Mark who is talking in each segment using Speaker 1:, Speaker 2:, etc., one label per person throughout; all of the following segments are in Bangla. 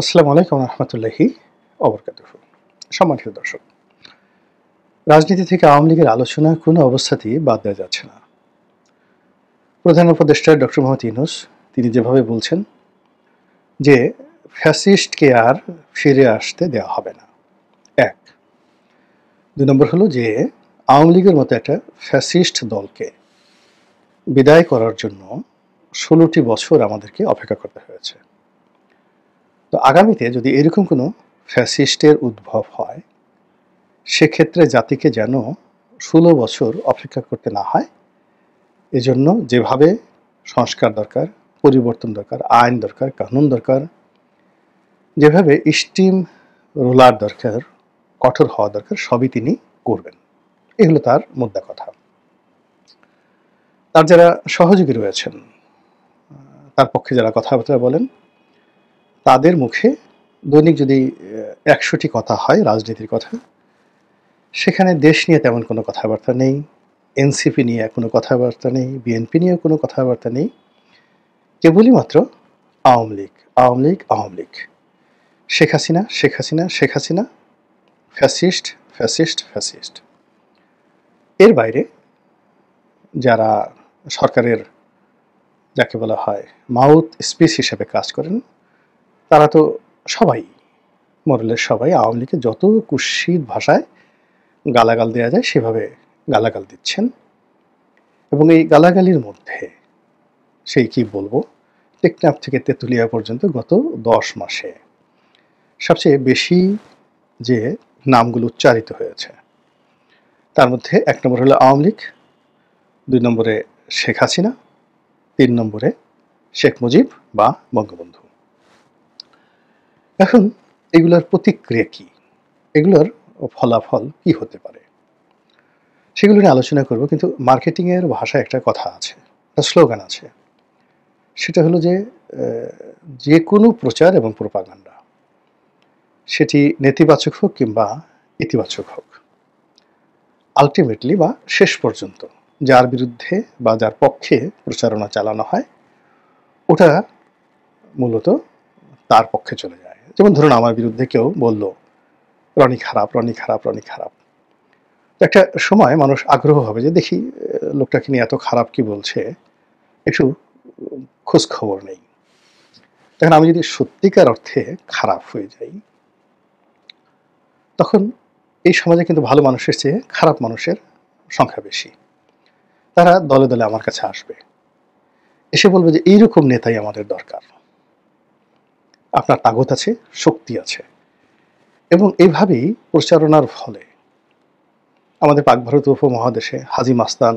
Speaker 1: আসসালামু আলাইকুম রহমতুল্লাহি অবরকাতুহু। সম্মানিত দর্শক, রাজনীতি থেকে আওয়ামী লীগের আলোচনা কোনো অবস্থাতেই বাদ দেওয়া যাচ্ছে না। প্রধান উপদেষ্টা ডক্টর মোহাম্মদ ইউনূস তিনি যেভাবে বলছেন যে ফ্যাসিস্টকে আর ফিরে আসতে দেওয়া হবে না, এক। দুই নম্বর হলো যে আওয়ামী লীগের মতো একটা ফ্যাসিস্ট দলকে বিদায় করার জন্য ১৬টি বছর আমাদেরকে অপেক্ষা করতে হয়েছে। তো আগামীতে যদি এরকম কোনো ফ্যাসিস্টের উদ্ভব হয়, সেক্ষেত্রে জাতিকে যেন ১৬ বছর অপেক্ষা করতে না হয়, এজন্য যেভাবে সংস্কার দরকার, পরিবর্তন দরকার, আইন দরকার, কানুন দরকার, যেভাবে স্টিম রোলার দরকার, কঠোর হওয়া দরকার, সবই তিনি করবেন। এগুলো তার মোদ্দা কথা। তার যারা সহযোগী রয়েছেন, তার পক্ষে যারা কথাবার্তা বলেন, তাদের মুখে দৈনিক যদি ১০০টি কথা হয় রাজনীতির কথা, সেখানে দেশ নিয়ে তেমন কোনো কথাবার্তা নেই, এনসিপি নিয়ে কোনো কথাবার্তা নেই, বিএনপি নিয়েও কোনো কথাবার্তা নেই। কেবলই মাত্র Awami League, Awami League, Awami League, Sheikh Hasina, Sheikh Hasina, Sheikh Hasina, fascist, fascist, fascist. এর বাইরে যারা সরকারের যাকে বলা হয় মাউথ স্পিচ হিসেবে কাজ করেন, তারা তো সবাই মোরালের সবাই আওয়ামী লীগকে যত কুৎসিত ভাষায় গালাগাল দেওয়া যায় সেভাবে গালাগাল দিচ্ছেন। এবং এই গালাগালির মধ্যে সেই কি বলবো, টেকনাফ থেকে তেঁতুলিয়া পর্যন্ত গত ১০ মাসে সবচেয়ে বেশি যে নামগুলো উচ্চারিত হয়েছে, তার মধ্যে ১ নম্বর হলো আওয়ামী লীগ, ২ নম্বরে শেখ হাসিনা, ৩ নম্বরে শেখ মুজিব বা বঙ্গবন্ধু। এখন এগুলোর প্রতিক্রিয়া কি, এগুলোর ফলাফল কি হতে পারে, সেগুলো নিয়ে আলোচনা করব। কিন্তু মার্কেটিংয়ের ভাষায় একটা কথা আছে, একটা স্লোগান আছে, সেটা হলো যে কোনো প্রচার এবং প্রোপাগান্ডা, সেটি নেতিবাচক হোক কিংবা ইতিবাচক হোক, আলটিমেটলি বা শেষ পর্যন্ত যার বিরুদ্ধে বা যার পক্ষে প্রচারণা চালানো হয়, ওটা মূলত তার পক্ষে চলে যায়। যেমন ধরুন, আমার বিরুদ্ধে কেউ বলল রনি খারাপ, রনি খারাপ, রনি খারাপ। একটা সময় মানুষ আগ্রহ হবে যে দেখি লোকটাকে নিয়ে এত খারাপ কি বলছে, একটু খোঁজ খবর নেই। তখন আমি যদি সত্যিকার অর্থে খারাপ হয়ে যাই, তখন এই সমাজে কিন্তু ভালো মানুষের চেয়ে খারাপ মানুষের সংখ্যা বেশি। তারা দলে দলে আমার কাছে আসবে, এসে বলবে যে এইরকম নেতাই আমাদের দরকার, আপনার তাগত আছে, শক্তি আছে। এবং এইভাবেই প্রচারণার ফলে আমাদের পাক ভারত উপমহাদেশে হাজী মাস্তান,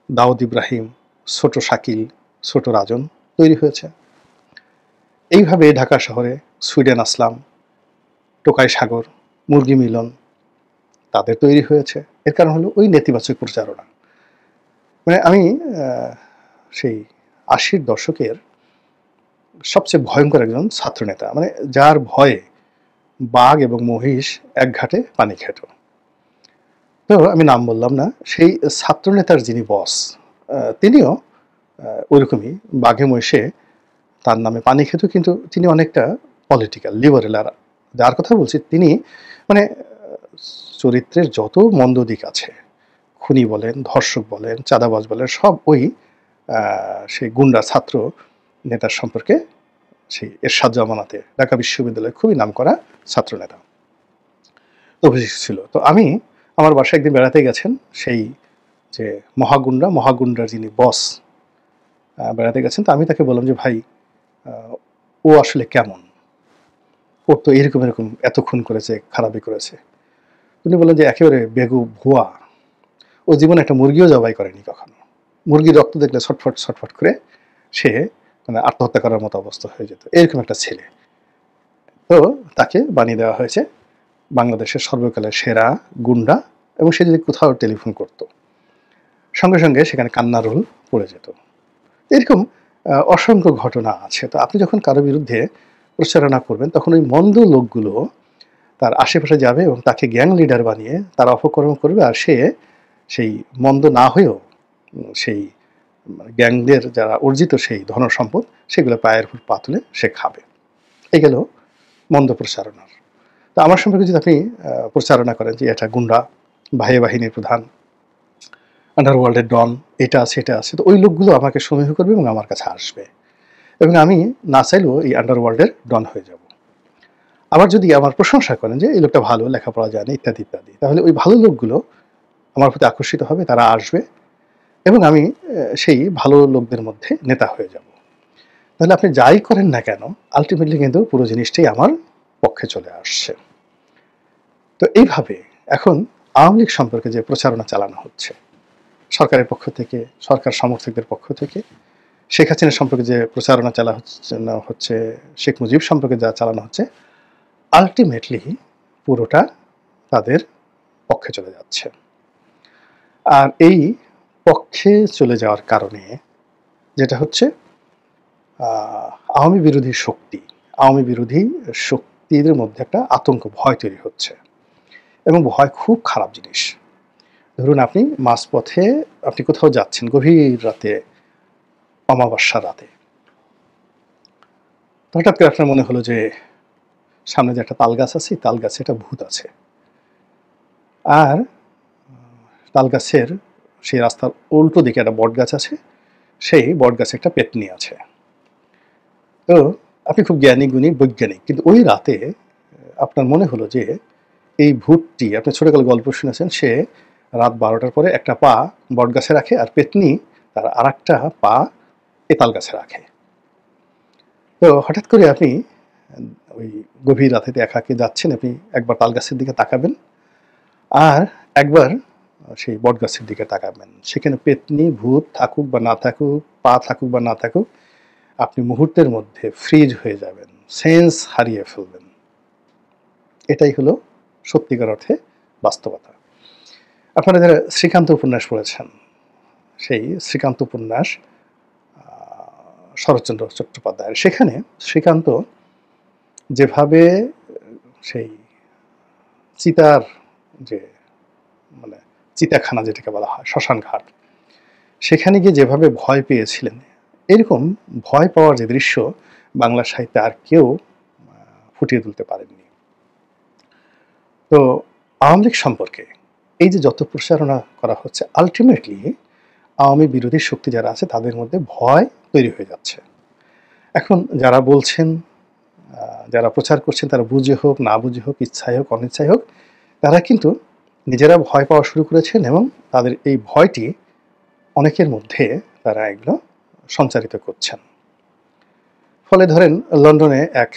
Speaker 1: দাউদ ইব্রাহিম, ছোট শাকিল, ছোট রাজন তৈরি হয়েছে। এইভাবে ঢাকা শহরে সুইডেন আসলাম, টোকাই সাগর, মুরগি মিলন, তাদের তৈরি হয়েছে। এর কারণ হলো ওই নেতিবাচক প্রচারণা। মানে আমি সেই ৮০-র দশকের সবচেয়ে ভয়ঙ্কর একজন ছাত্রনেতা, মানে যার ভয়ে বাঘ এবং মহিষ এক ঘাটে পানি খেত। তো আমি নাম বললাম না, সেই ছাত্রনেতার যিনি বস, তিনিও ওইরকমই বাঘে মহিষে তার নামে পানি খেত, কিন্তু তিনি অনেকটা পলিটিক্যাল লিবারেল। আর যার কথা বলছি তিনি মানে চরিত্রের যত মন্দ দিক আছে, খুনি বলেন, ধর্ষক বলেন, চাঁদাবাজ বলেন, সব ওই সেই গুন্ডা ছাত্র নেতার সম্পর্কে সেই এরশাদ জামানাতে ঢাকা বিশ্ববিদ্যালয়ে খুবই নামকরা ছাত্রনেতা অভিযোগ ছিল। তো আমি আমার বাসায় একদিন বেড়াতে গেছেন সেই যে মহাগুন্ডার যিনি বস বেড়াতে গেছেন। তো আমি তাকে বললাম যে ভাই, ও আসলে কেমন, ওর তো এরকম এরকম এত খুন করেছে, খারাপই করেছে। উনি বললেন যে একেবারে বেগু ভুয়া, ও জীবনে একটা মুরগিও জবাই করেনি কখনো, মুরগির রক্ত দেখলে ছটফট ছটফট করে সে মানে আত্মহত্যা করার মতো অবস্থা হয়ে যেত, এরকম একটা ছেলে। তো তাকে বানিয়ে দেওয়া হয়েছে বাংলাদেশের সর্বকালের সেরা গুন্ডা। এবং সে যদি কোথাও টেলিফোন করত, সঙ্গে সঙ্গে সেখানে কান্নার রোল পড়ে যেত। এরকম অসংখ্য ঘটনা আছে। তো আপনি যখন কারো বিরুদ্ধে প্রচারণা করবেন, তখন ওই মন্দ লোকগুলো তার আশেপাশে যাবে এবং তাকে গ্যাং লিডার বানিয়ে তারা অপকর্ম করবে, আর সে সেই মন্দ না হয়েও সেই গ্যাংদের যারা অর্জিত সেই ধন সম্পদ, সেগুলো পায়ের উপর পা তুলে সে খাবে। এই গেল মন্দ প্রচারণার। তো আমার সম্পর্কে যদি আপনি প্রচারণা করেন যে এটা গুন্ডা, বাহিনী বাহিনীর প্রধান, আন্ডারওয়ার্ল্ডের ডন, এটা আছে এটা আছে, তো ওই লোকগুলো আমাকে সমীহ করবে এবং আমার কাছে আসবে, এবং আমি না চাইলেও এই আন্ডারওয়ার্ল্ডের ডন হয়ে যাব। আবার যদি আমার প্রশংসা করেন যে এই লোকটা ভালো, লেখাপড়া জানে, ইত্যাদি ইত্যাদি, তাহলে ওই ভালো লোকগুলো আমার প্রতি আকর্ষিত হবে, তারা আসবে এবং আমি সেই ভালো লোকদের মধ্যে নেতা হয়ে যাব। তাহলে আপনি যাই করেন না কেন, আলটিমেটলি কিন্তু পুরো জিনিসটাই আমার পক্ষে চলে আসছে। তো এইভাবে এখন আওয়ামী লীগ সম্পর্কে যে প্রচারণা চালানো হচ্ছে সরকারের পক্ষ থেকে, সরকার সমর্থকদের পক্ষ থেকে, শেখ হাসিনা সম্পর্কে যে প্রচারণা হচ্ছে, শেখ মুজিব সম্পর্কে যা চালানো হচ্ছে, আলটিমেটলি পুরোটা তাদের পক্ষে চলে যাচ্ছে। আর এই পক্ষে চলে যাওয়ার কারণে যেটা হচ্ছে, আওয়ামী বিরোধী শক্তির মধ্যে একটা আতঙ্ক, ভয় তৈরি হচ্ছে, এবং ভয় খুব খারাপ জিনিস। ধরুন আপনি মাঝপথে আপনি কোথাও যাচ্ছেন গভীর রাতে, অমাবস্যা রাতে, হঠাৎ করে আপনার মনে হলো যে সামনে যে একটা তাল গাছ আছে, তাল গাছে একটা ভূত আছে, আর তাল গাছের সেই রাস্তার উল্টো দিকে একটা বট গাছ আছে, সেই বট গাছে একটা পেতনি আছে। তো আপনি খুব জ্ঞানী গুণী বৈজ্ঞানিক, কিন্তু ওই রাতে আপনার মনে হলো যে এই ভূতটি, আপনি ছোটকালে গল্প শুনেছেন, সে রাত 12টার পরে একটা পা বট গাছে রাখে, আর পেতনি তার আর একটা পা এ তাল গাছে রাখে। তো হঠাৎ করে আপনি ওই গভীর রাতে একাকে যাচ্ছেন, আপনি একবার তাল গাছের দিকে তাকাবেন আর একবার সেই বট গাছের দিকে তাকাবেন। সেখানে পেতনি, ভূত থাকুক বা না থাকুক, পা থাকুক বা না থাকুক, আপনি মুহূর্তের মধ্যে ফ্রিজ হয়ে যাবেন, সেন্স হারিয়ে ফেলবেন। এটাই হলো সত্যিকার অর্থে বাস্তবতা। আপনারা যারা শ্রীকান্ত উপন্যাস পড়েছেন, সেই শ্রীকান্ত উপন্যাস শরৎচন্দ্র চট্টোপাধ্যায়ের, সেখানে শ্রীকান্ত যেভাবে সেই চিতার যে মানে চিতাখানা যেটাকে বলা হয়, শ্মশান ঘাট, সেখানে গিয়ে যেভাবে ভয় পেয়েছিলেন, এরকম ভয় পাওয়ার যে দৃশ্য বাংলা সাহিত্যে আর কেউ ফুটিয়ে তুলতে পারেননি। তো আওয়ামী লীগ সম্পর্কে এই যে যত প্রচারণা করা হচ্ছে, আলটিমেটলি আওয়ামী বিরোধী শক্তি যারা আছে তাদের মধ্যে ভয় তৈরি হয়ে যাচ্ছে। এখন যারা বলছেন, যারা প্রচার করছেন, তারা বুঝে হোক না বুঝে হোক, ইচ্ছায় হোক অনিচ্ছায় হোক, তারা কিন্তু নিজেরা ভয় পাওয়া শুরু করেছেন, এবং তাদের এই ভয়টি অনেকের মধ্যে তারা এগুলো সঞ্চারিত করছেন। ফলে ধরেন লন্ডনে এক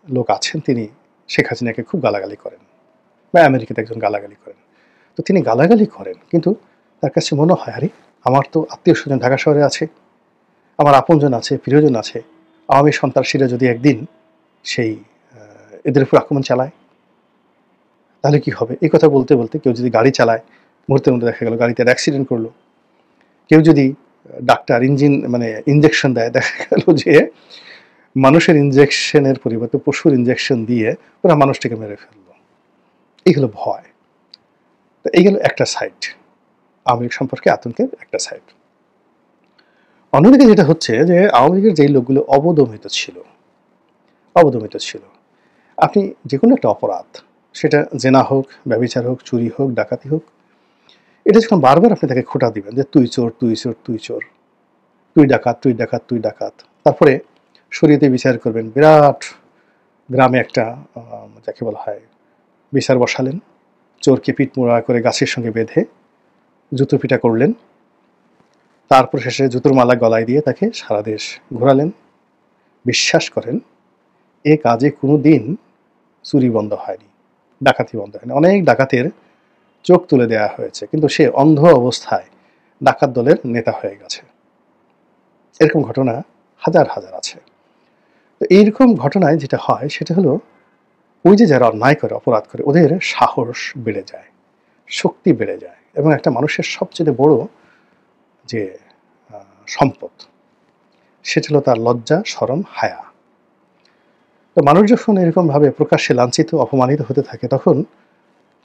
Speaker 1: লোক আছেন, তিনি শেখ হাসিনাকে খুব গালাগালি করেন, বা আমেরিকাতে একজন গালাগালি করেন। তো তিনি গালাগালি করেন, কিন্তু তার কাছে মনে হয়, আরে আমার তো আত্মীয় স্বজন ঢাকা শহরে আছে, আমার আপনজন আছে, প্রিয়জন আছে, আওয়ামী সন্ত্রাসীরা যদি একদিন সেই এদের উপর আক্রমণ চালায় তাহলে কি হবে? এই কথা বলতে বলতে কেউ যদি গাড়ি চালায়, মুহূর্তের মধ্যে দেখা গেল গাড়িতে অ্যাক্সিডেন্ট করলো। কেউ যদি ডাক্তার ইঞ্জেকশন দেয়, দেখা গেল যে মানুষের ইঞ্জেকশনের পরিবর্তে পশুর ইঞ্জেকশন দিয়ে ওরা মানুষটাকে মেরে ফেললো। এই হলো ভয়। তো এই গেল একটা সাইড, আওয়ামী লীগ সম্পর্কে আতঙ্কের একটা সাইড। অন্যদিকে যেটা হচ্ছে যে আওয়ামী লীগের যেই লোকগুলো অবদমিত ছিল, আপনি যে কোনো একটা অপরাধ, সেটা জেনা হোক, ব্যভিচার হোক, চুরি হোক, ডাকাতি হোক, এটা যখন বারবার আপনি তাকে খোঁটা দিবেন যে তুই চোর, তুই চোর, তুই চোর, তুই ডাকাত, তুই ডাকাত, তুই ডাকাত, তারপরে শরীয়তে বিচার করবেন, বিরাট গ্রামে একটা যাকে বলা হয় বিচার বসালেন, চোরকে পিঠমোড়া করে গাছের সঙ্গে বেঁধে জুতো পিটা করলেন, তারপর শেষে জুতোর মালা গলায় দিয়ে তাকে সারা দেশ ঘোরালেন। বিশ্বাস করেন, এ কাজে কোনো দিন চুরি বন্ধ হয়নি, ডাকাতি বন্ধ হয়নি। অনেক ডাকাতের চোখ তুলে দেওয়া হয়েছে, কিন্তু সে অন্ধ অবস্থায় ডাকাত দলের নেতা হয়ে গেছে। এরকম ঘটনা হাজার হাজার আছে। তো এইরকম ঘটনায় যেটা হয় সেটা হলো, ওই যে যারা অন্যায় করে, অপরাধ করে, ওদের সাহস বেড়ে যায়, শক্তি বেড়ে যায়, এবং একটা মানুষের সবচেয়ে বড় যে সম্পদ সেটা হলো তার লজ্জা, শরম, হায়া। তো মানুষ যখন এরকমভাবে প্রকাশ্যে লাঞ্ছিত, অপমানিত হতে থাকে, তখন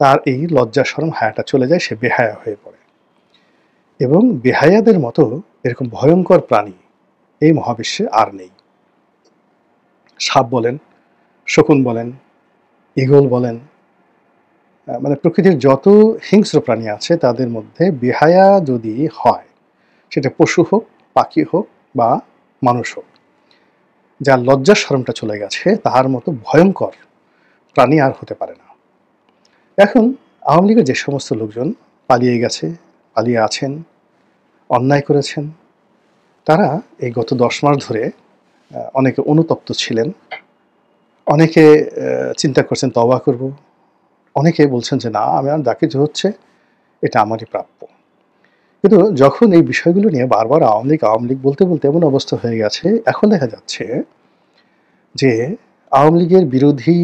Speaker 1: তার এই লজ্জা, শরম, হায়াটা চলে যায়, সে বেহায়া হয়ে পড়ে। এবং বেহায়াদের মতো এরকম ভয়ঙ্কর প্রাণী এই মহাবিশ্বে আর নেই। সাপ বলেন, শকুন বলেন, ঈগল বলেন, মানে প্রকৃতির যত হিংস্র প্রাণী আছে তাদের মধ্যে বেহায়া যদি হয়, সেটা পশু হোক, পাখি হোক বা মানুষ হোক, যার লজ্জা শরমটা চলে গেছে, তাহার মতো ভয়ঙ্কর প্রাণী আর হতে পারে না। এখন আওয়ামী লীগের যে সমস্ত লোকজন পালিয়ে গেছে, পালিয়ে আছেন, অন্যায় করেছেন, তারা এই গত 10 মাস ধরে অনেকে অনুতপ্ত ছিলেন, অনেকে চিন্তা করছেন তওবা করব, অনেকে বলছেন যে না, আমি আর যা কিছু হচ্ছে এটা আমারই প্রাপ্য। কিন্তু যখন এই বিষয়গুলো নিয়ে বারবার আওয়ামী লীগ বলতে বলতে এমন অবস্থা হয়ে গেছে, এখন দেখা যাচ্ছে যে আওয়ামী লীগের বিরোধী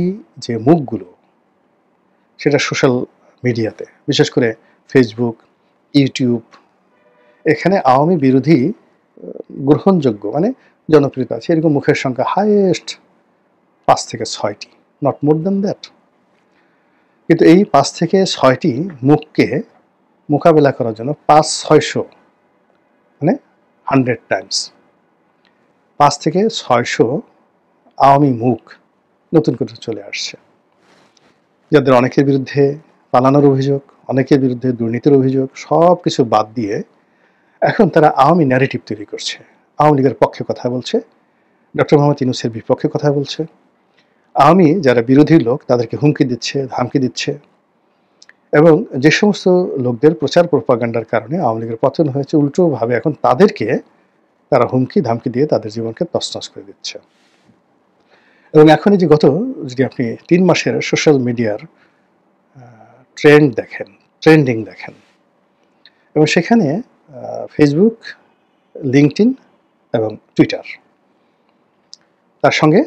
Speaker 1: যে মুখগুলো, সেটা সোশ্যাল মিডিয়াতে, বিশেষ করে ফেসবুক, ইউটিউব, এখানে আওয়ামী বিরোধী গ্রহণযোগ্য মানে জনপ্রিয়তা আছে এরকম মুখের সংখ্যা হাইয়েস্ট 5 থেকে 6টি, নট মোর দ্যান দ্যাট। কিন্তু এই 5 থেকে 6টি মুখকে মোকাবেলা করার জন্য 500-600 মানে 100 টাইমস 5 থেকে 600 আওয়ামী মুখ নতুন করে চলে আসছে, যাদের অনেকের বিরুদ্ধে পালানোর অভিযোগ, অনেকের বিরুদ্ধে দুর্নীতির অভিযোগ, সব কিছু বাদ দিয়ে এখন তারা আওয়ামী ন্যারেটিভ তৈরি করছে, আওয়ামী লীগের পক্ষে কথা বলছে, ডক্টর মোহাম্মদ ইউনূসের বিপক্ষে কথা বলছে, আওয়ামী যারা বিরোধী লোক তাদেরকে হুমকি দিচ্ছে, ধামকি দিচ্ছে। এবং যে সমস্ত লোকদের প্রচার প্রপাগান্ডার কারণে আওয়ামী লীগের পতন হয়েছে, উল্টোভাবে এখন তাদেরকে তারা হুমকি ধামকি দিয়ে তাদের জীবনকে তছনছ করে দিচ্ছে। এবং এখন যে গত, যদি আপনি 3 মাসের সোশ্যাল মিডিয়ার ট্রেন্ডিং দেখেন, এবং সেখানে ফেসবুক, লিঙ্কডইন এবং টুইটার, তার সঙ্গে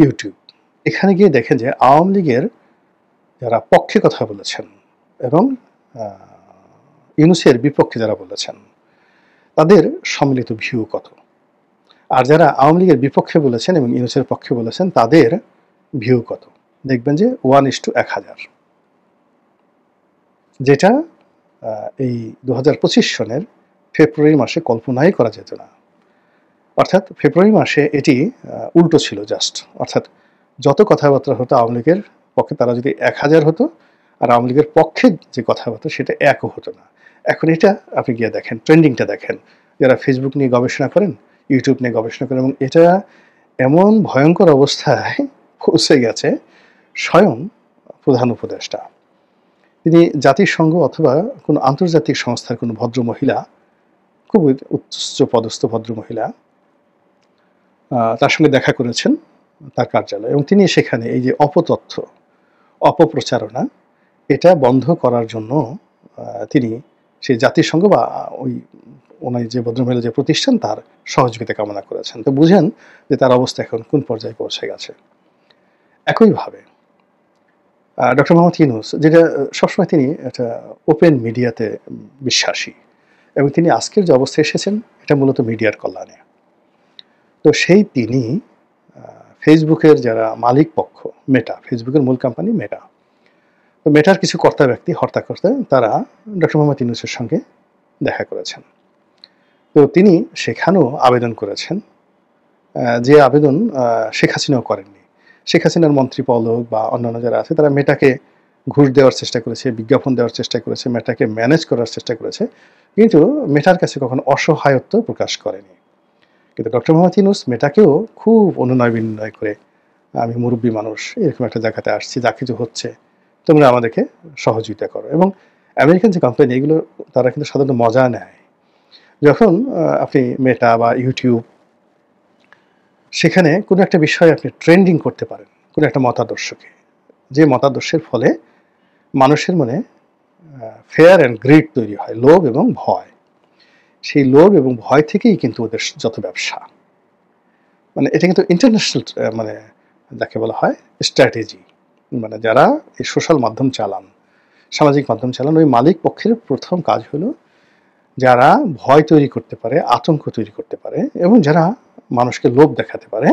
Speaker 1: ইউটিউব, এখানে গিয়ে দেখেন যে আওয়ামী লীগের যারা পক্ষে কথা বলেছেন এবং ইউনূসের বিপক্ষে যারা বলেছেন তাদের সম্মিলিত ভিউ কত, আর যারা আওয়ামী লীগের বিপক্ষে বলেছেন এবং ইউনূসের পক্ষে বলেছেন তাদের ভিউ কত, দেখবেন যে 1:1000, যেটা এই 2025 সনের ফেব্রুয়ারি মাসে কল্পনাই করা যেত না। অর্থাৎ ফেব্রুয়ারি মাসে এটি উল্টো ছিল জাস্ট, অর্থাৎ যত কথাবার্তা হতো আওয়ামী লীগের পক্ষে তারা যদি 1000 হতো, আর আওয়ামী লীগের পক্ষে যে কথাবার্তা সেটা একও হতো না। এখন এটা আপনি গিয়ে দেখেন, ট্রেন্ডিংটা দেখেন, যারা ফেসবুক নিয়ে গবেষণা করেন, ইউটিউব নিয়ে গবেষণা করেন, এবং এটা এমন ভয়ঙ্কর অবস্থায় পৌঁছে গেছে, স্বয়ং প্রধান উপদেষ্টা, তিনি জাতিসংঘ অথবা কোনো আন্তর্জাতিক সংস্থার কোনো ভদ্রমহিলা, খুব উচ্চ পদস্থ ভদ্রমহিলা, তার সঙ্গে দেখা করেছেন তার কার্যালয়ে, এবং তিনি সেখানে এই যে অপতথ্য, অপপ্রচারণা, এটা বন্ধ করার জন্য তিনি সেই জাতিসংঘ বা ওই ওনার যে ভদ্রমহিলা যে প্রতিষ্ঠান তার সহযোগিতা কামনা করেছেন। তো বুঝেন যে তার অবস্থা এখন কোন পর্যায়ে পৌঁছে গেছে। একইভাবে ডক্টর মোহাম্মদ ইউনূস, যেটা সবসময় তিনি একটা ওপেন মিডিয়াতে বিশ্বাসী, এবং তিনি আজকের যে অবস্থায় এসেছেন এটা মূলত মিডিয়ার কল্যাণে। তো সেই তিনি ফেসবুকের যারা মালিক পক্ষ, মেটা, ফেসবুকের মূল কোম্পানি মেটা, তো মেটার কিছু কর্তা ব্যক্তি, হর্তাকর্তা, তারা ডক্টর মোহাম্মদ ইউনূসের সঙ্গে দেখা করেছেন। তো তিনি সেখানেও আবেদন করেছেন, যে আবেদন শেখ হাসিনাও করেননি। শেখ হাসিনার মন্ত্রী পলক বা অন্যান্য যারা আছে তারা মেটাকে ঘুষ দেওয়ার চেষ্টা করেছে, বিজ্ঞাপন দেওয়ার চেষ্টা করেছে, মেটাকে ম্যানেজ করার চেষ্টা করেছে, কিন্তু মেটার কাছে কখনো অসহায়ত্ব প্রকাশ করেনি। কিন্তু ডক্টর মোহাম্মদ ইউনূস মেটাকেও খুব অনুনয় বিনয় করে, আমি মুরব্বী মানুষ, এরকম একটা জায়গাতে আসছি, যা কিছু হচ্ছে তোমরা আমাদেরকে সহযোগিতা করো। এবং আমেরিকান যে কোম্পানি, এগুলো তারা কিন্তু সাধারণত মজা নেয় যখন আপনি মেটা বা ইউটিউব, সেখানে কোনো একটা বিষয়ে আপনি ট্রেন্ডিং করতে পারেন, কোনো একটা মতাদর্শকে, যে মতাদর্শের ফলে মানুষের মনে ফেয়ার অ্যান্ড গ্রিড তৈরি হয়, লোভ এবং ভয়। সেই লোভ এবং ভয় থেকেই কিন্তু ওদের যত ব্যবসা, মানে এটা কিন্তু ইন্টারন্যাশনাল, মানে যাকে বলা হয় স্ট্র্যাটেজি, মানে যারা এই সোশ্যাল মাধ্যম চালান, সামাজিক মাধ্যম চালান, ওই মালিক পক্ষের প্রথম কাজ হলো যারা ভয় তৈরি করতে পারে, আতঙ্ক তৈরি করতে পারে, এবং যারা মানুষকে লোভ দেখাতে পারে,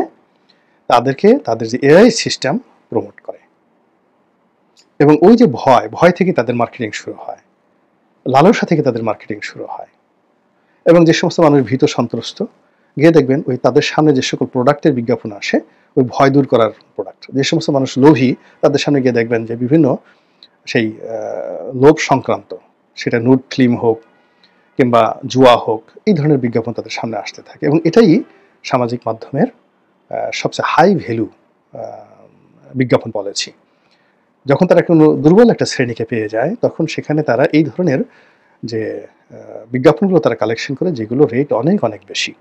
Speaker 1: তাদেরকে তাদের যে এআই সিস্টেম প্রমোট করে। এবং ওই যে ভয় থেকে তাদের মার্কেটিং শুরু হয়, লালসা থেকে তাদের মার্কেটিং শুরু হয়। এবং যে সমস্ত মানুষ ভীত সন্ত্রস্ত, গিয়ে দেখবেন ওই তাদের সামনে যে সকল প্রোডাক্টের বিজ্ঞাপন আসে, ওই ভয় দূর করার প্রোডাক্ট, যে সমস্ত মানুষ লোভী তাদের সামনে গিয়ে দেখবেন যে বিভিন্ন সেই লোভ সংক্রান্ত, সেটা নুড ফিল্ম হোক কিংবা জুয়া হোক, এই ধরনের বিজ্ঞাপন তাদের সামনে আসতে থাকে। এবং এটাই সামাজিক মাধ্যমের সবচেয়ে হাই ভ্যালু বিজ্ঞাপন বলেছি। যখন তারা কোনো দুর্বল একটা শ্রেণীকে পেয়ে যায়, তখন সেখানে তারা এই ধরনের যে বিজ্ঞাপনগুলো তারা কালেকশন করে, যেগুলো রেট অনেক অনেক বেশি।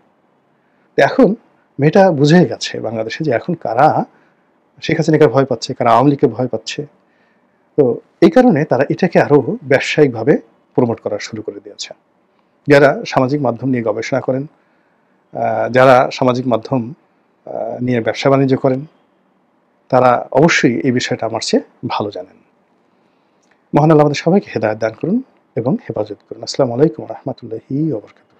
Speaker 1: তো এখন মেয়েটা বুঝে গেছে বাংলাদেশে যে এখন কারা শেখ হাসিনাকে ভয় পাচ্ছে, কারা আওয়ামী লীগকে ভয় পাচ্ছে। তো এই কারণে তারা এটাকে আরও ব্যবসায়িকভাবে প্রমোট করা শুরু করে দিয়েছে। যারা সামাজিক মাধ্যম নিয়ে গবেষণা করেন, যারা সামাজিক মাধ্যম নিয়ে ব্যবসা বাণিজ্য করেন, তারা অবশ্যই এই বিষয়টা আমার চেয়ে ভালো জানেন। মহান আল্লাহ আমাদের সবাইকে হেদায়েত দান করুন এবং হেফাজত করুন। আসসালামু আলাইকুম ওয়া রাহমাতুল্লাহি ওয়া বারাকাতুহু।